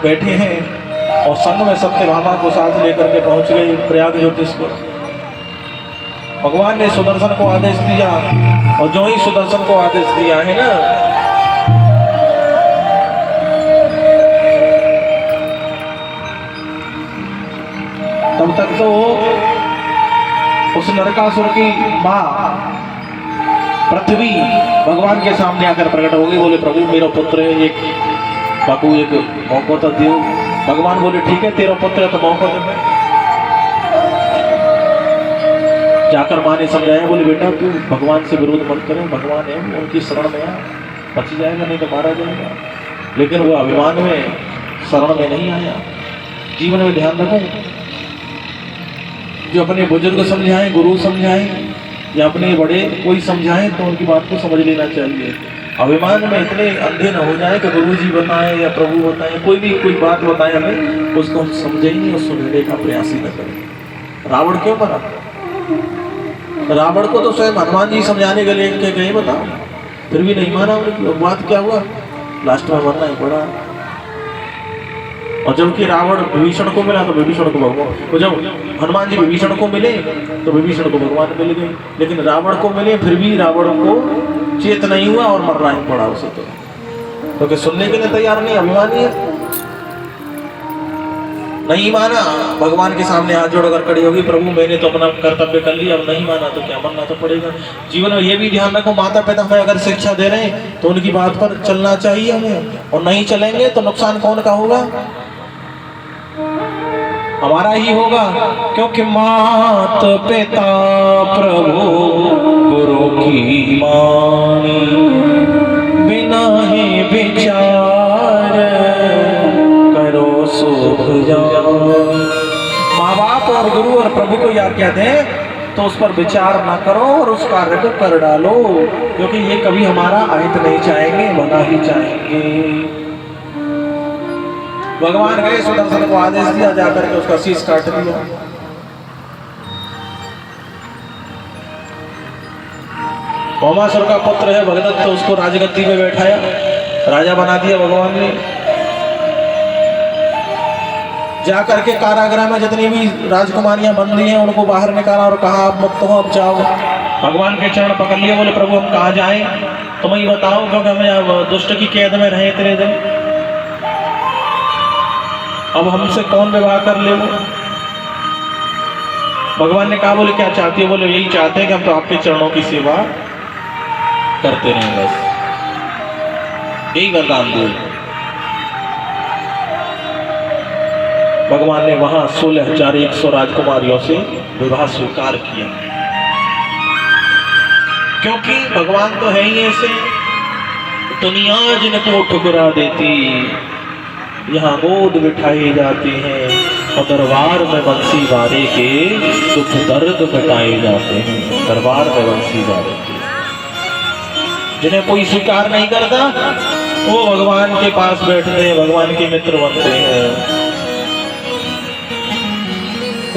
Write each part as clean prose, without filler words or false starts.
बैठे हैं और संग में सत्यभामा को साथ लेकर के पहुंच गए प्रयाग ज्योतिष को। भगवान ने सुदर्शन को आदेश दिया और जो ही सुदर्शन को आदेश दिया है ना, तब तक तो उस नरकासुर की मां पृथ्वी भगवान के सामने आकर प्रकट हो गई। बोले प्रभु मेरा पुत्र है, एक बाबू एक मौका तो दियो। भगवान बोले ठीक है तेरा पुत्र है तो मौका दे। जाकर मां ने समझाया, बोले बेटा तू भगवान से विरोध मत करे, भगवान है उनकी शरण में आ, बच जाएगा नहीं तो मारा जाएगा। लेकिन वो अभिमान में शरण में नहीं आया। जीवन में ध्यान रखो, जो अपने बुजुर्ग समझाएं, गुरु समझाएं या अपने बड़े कोई समझाएं तो उनकी बात को समझ लेना चाहिए। अभिमान में इतने अंधे न हो जाए कि गुरु जी बताएं या प्रभु बताएं, कोई भी कोई बात बताएं हमें, उसको हम समझे ही और सुनने का प्रयास ही न करें। रावण क्यों मरा? रावण को तो स्वयं हनुमान जी समझाने के लिए कहीं बताओ, फिर भी नहीं माना उनकी। बात क्या हुआ, लास्ट में मरना ही पड़ा। और जबकि रावण विभीषण को मिला तो विभीषण को भगवान, तो जब हनुमान जी विभीषण को मिले तो विभीषण को भगवान मिल गए, लेकिन रावण को मिले फिर भी रावण को चेत नहीं हुआ और मरना ही पड़ा उसे। तो क्योंकि सुनने के लिए तैयार नहीं, अभिमानी है। नहीं माना, भगवान के सामने हाथ जोड़कर खड़ी होगी, प्रभु मैंने तो अपना कर्तव्य कर लिया, अब नहीं माना तो क्या, मरना तो पड़ेगा। जीवन में ये भी ध्यान रखो, माता पिता हमें अगर शिक्षा दे रहे हैं तो उनकी बात पर चलना चाहिए हमें, और नहीं चलेंगे तो नुकसान कौन का होगा? हमारा ही होगा। क्योंकि मात पिता प्रभु गुरु की वाणी, बिना ही विचार करो सुख जाओ। माँ बाप और गुरु और प्रभु को आज्ञा दें तो उस पर विचार ना करो और उस कार्य को कर डालो, क्योंकि ये कभी हमारा अहित नहीं चाहेंगे, भला ही चाहेंगे। भगवान गए, सुदर्शन को आदेश दिया, जाकर के उसका शीश काट दिया। भौमासुर का पुत्र है भगदत्त, तो उसको राजगद्दी में बैठाया, राजा बना दिया भगवान ने। जाकर के कारागृह में जितनी भी राजकुमारियां बंदी हैं उनको बाहर निकाला और कहा आप मुक्त हो, अब जाओ। भगवान के चरण पकड़ लिए, बोले प्रभु हम कहाँ जाएं, तुम ही बताओ, क्योंकि हमें दुष्ट की कैद में रहे इतने दिन, अब हमसे कौन विवाह कर ले? भगवान ने कहा, बोले क्या चाहती हो? बोले यही चाहते हैं कि हम तो आपके चरणों की सेवा करते रहें, बस यही वरदान दो। भगवान ने वहां 16,100 राजकुमारियों से विवाह स्वीकार किया, क्योंकि भगवान तो है ही ऐसे, दुनिया जिनको ठुकरा देती यहाँ गोद बिठाई जाती हैं, और दरबार में बंसी वारे के दुख दर्द मिटाए जाते हैं। दरबार में बंसी वारे के जिन्हें कोई स्वीकार नहीं करता वो भगवान के पास बैठते हैं, भगवान के मित्र बनते हैं।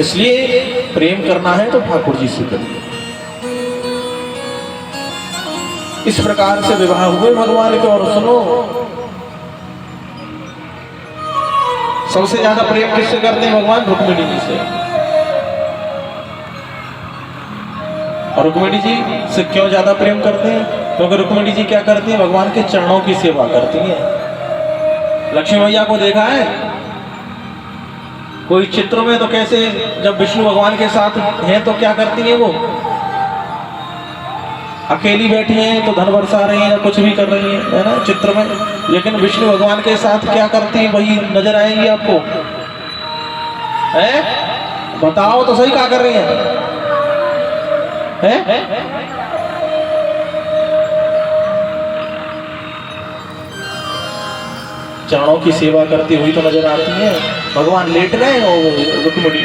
इसलिए प्रेम करना है तो ठाकुर जी से करिए। इस प्रकार से विवाह हुए भगवान के। और सुनो, सबसे ज्यादा प्रेम किससे करते हैं भगवान? रुक्मिणी जी से। और रुक्मिणी जी से क्यों ज्यादा प्रेम करते हैं? क्योंकि रुक्मिणी जी क्या करती हैं? भगवान के चरणों की सेवा करती हैं। लक्ष्मी मैया को देखा है कोई चित्र में, तो कैसे जब विष्णु भगवान के साथ हैं तो क्या करती हैं? वो अकेली बैठी हैं तो धन बरसा रही हैं या कुछ भी कर रही हैं, है ना, चित्र में। लेकिन विष्णु भगवान के साथ क्या करती हैं वही नजर आएंगी आपको, है? बताओ तो सही, क्या कर रही हैं? है? चरणों की सेवा करती हुई तो नजर आती है। भगवान लेट गए और रुक्मिणी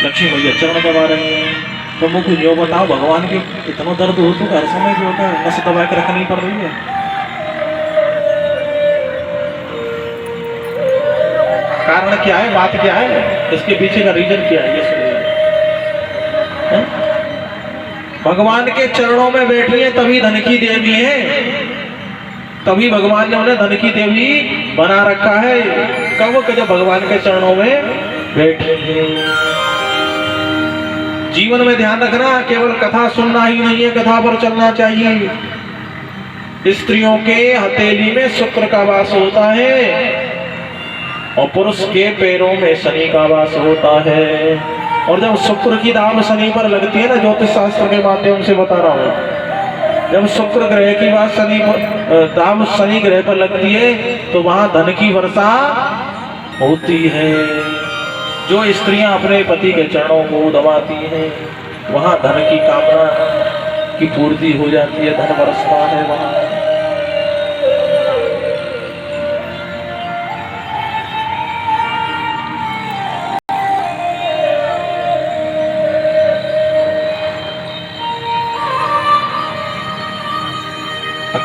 लक्ष्मी मैया चरण दबा रही है। तो मुझे यो बताओ, भगवान के इतना दर्द हो तो हर समय जो होता है नस दबा के रखनी पड़ रही है। कारण क्या है, बात क्या है, इसके पीछे का रीजन क्या है, ये सुनिए। भगवान के चरणों में बैठी है तभी धन की देवी है। तभी भगवान ने उन्हें धन की देवी बना रखा है। कब जब भगवान के चरणों में बैठेंगे। जीवन में ध्यान रखना, केवल कथा सुनना ही नहीं है, कथा पर चलना चाहिए। स्त्रियों के हथेली में शुक्र का वास होता है और पुरुष के पैरों में शनि का वास होता है। और जब शुक्र की दाम शनि पर लगती है ना, ज्योतिष शास्त्र के माध्यम से बता रहा हूं, जब शुक्र ग्रह की बात दाम शनि ग्रह पर लगती है तो वहां धन की वर्षा होती है। जो स्त्रियां अपने पति के चरणों को दबाती हैं वहां धन की कामना की पूर्ति हो जाती है, धन बरसता है वहां।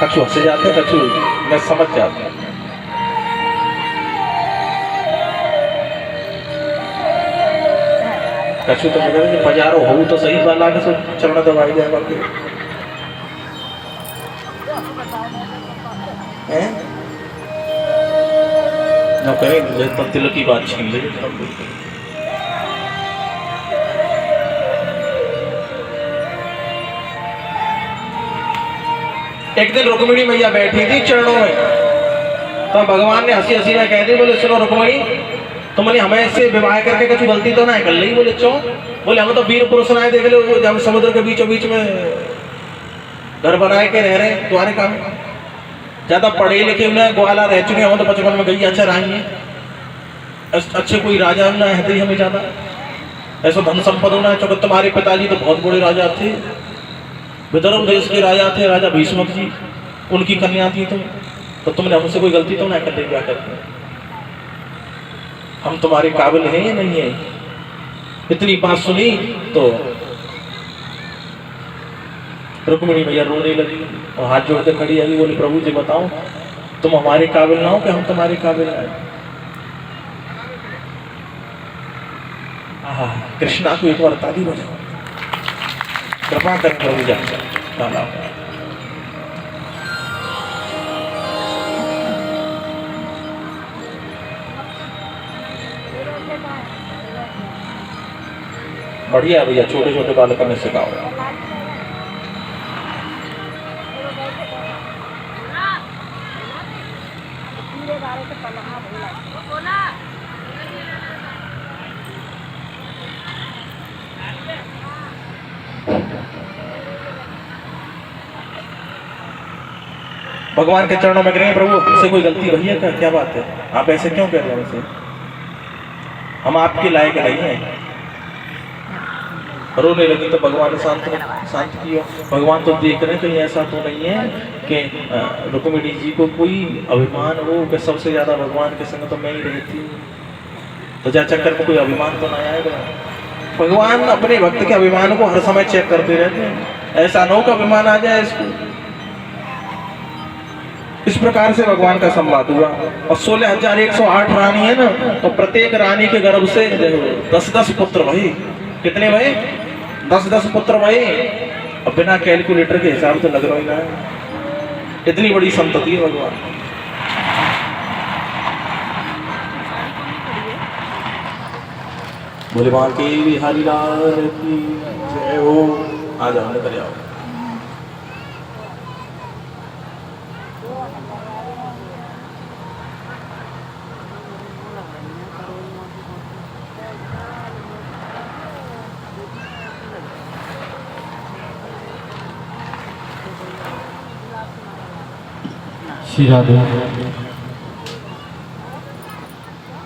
कछु हंसे जाते हैं, कछु मैं समझ जाता हूं। कछु तो मेरे पजारो हो तो सही वाला के चरण दबाई जाए बाकी हैं ना करें तो तिलक की बात छीन ले। एक दिन रुक्मिणी मैया बैठी थी चरणों में, तो भगवान ने हंसी हंसी में कह दी, बोले सुनो रुक्मिणी, तुमने हमें से विवाह करके कुछ गलती तो ना कर ली। बोले क्यों? बोले हम तो वीर पुरुष ना देख लो, जब समुद्र के बीचों बीच में घर बनाए के रह रहे तुम्हारे काम, ज्यादा पढ़े लिखे उन्हें ग्वाला रह चुके हो तो बचपन में गई अच्छा रही है, अच्छे कोई राजा ना है हमें ज्यादा ऐसा धन संपदा ना, चूंकि तुम्हारे पिताजी तो बहुत बड़े राजा थे, विदर्भ देश के राजा थे, राजा भीष्मक जी, उनकी कन्या थी तुम, तो तुमने हमसे कोई गलती तो ना कर ली, क्या करते हम तुम्हारे काबिल हैं या नहीं है? इतनी बात सुनी तो रुक्मिणी मैया रोने लगी और हाथ जोड़ के खड़ी आई, बोली प्रभु जी बताओ तुम हमारे काबिल ना हो कि हम तुम्हारे काबिल आए? कृष्णा को एक बार ताली बजाओ, कृपा कर प्रभु जी। बढ़िया भैया, छोटे छोटे बालकों में सिखाओ। भगवान के चरणों में करेंगे, प्रभु हमसे कोई गलती हुई है क्या बात है, आप ऐसे क्यों कह रहे हैं? हम आपके लायक नहीं हैं। रोने लगी तो भगवान ने शांत किया। भगवान तो देख रहे कहीं ऐसा तो नहीं है कि रुक्मिणी जी को कोई अभिमान हो कि सबसे ज्यादा भगवान के संग तो मैं ही रहती हूँ, तो जा चक्कर में कोई अभिमान तो नहीं आएगा। भगवान अपने भक्त के अभिमान को हर समय चेक करते रहते हैं, ऐसा न हो कि अभिमान आ जाए इसको। इस प्रकार से भगवान का संवाद हुआ। और 16,108 रानी है ना, तो प्रत्येक रानी के गर्भ से 10-10 पुत्र भाई, कितने भाई? 10-10 पुत्र भाई। अब बिना कैलकुलेटर के हिसाब से लग रहा ही ना, इतनी बड़ी संतति है भगवान। बोले वहां की बिहारी लाल की जय हो। आ जाओ, निकल जाओ। श्री राधे।